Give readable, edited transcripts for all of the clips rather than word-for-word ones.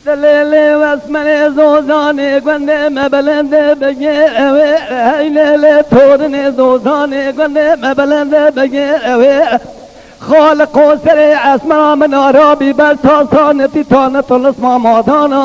دليلي واسمني زوزاني قندي مبلندي بجي هيلي تورني زوزاني قندي مبلندي بجي خالق وسريع اسمع من عربي بل تاسان تيتان طلسما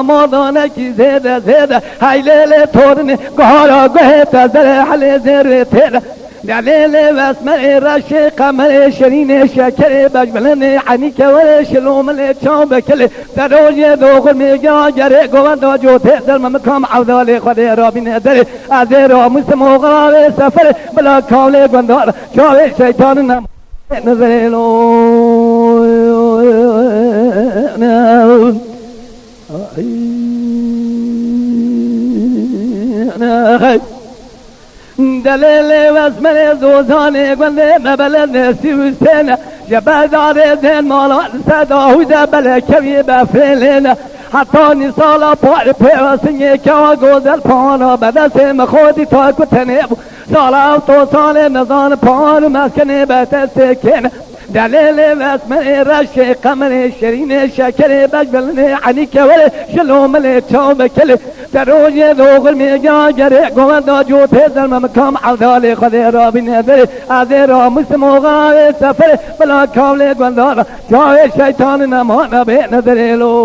مادانا كي زيادة هيلي تورني قهارا قهتا زرح لي زيرتين دليلي واسمعي رشي قمري شريني شكري بجبلني حنيك وري شلوم اللي تشوب كلي دروجي دوغل ميجا جري قوان دو جوتي دلما مكام عوضالي خدي رابين دري ازيرو مسمو غرابي سفري بلا كاولي قندار شوي شيطاننا نظري لو دليلي واسمني زوزاني قندي مبلدني سيوسين جبال داري زين مالا سداه دبل كبيبة فيلين حطاني صالة بوالي بيوسيني كوا قوزل بانا بدسي مخودي تاكو تنيبو صالة وطوصالي نظان بانا مسكني بتسكين دليلي واسمني رشي قمري شريني شكري بجبلني عنيك ولي شلوم اللي تشوب كلي دروجي دوغل ميجا جري قوان دو جو تيزل ممكام عوضالي خذي رابي نذري عذيرا مسمو غاوي سفري بلا كاولي قواندارا شاوي شيطان نمانا بي نذري لو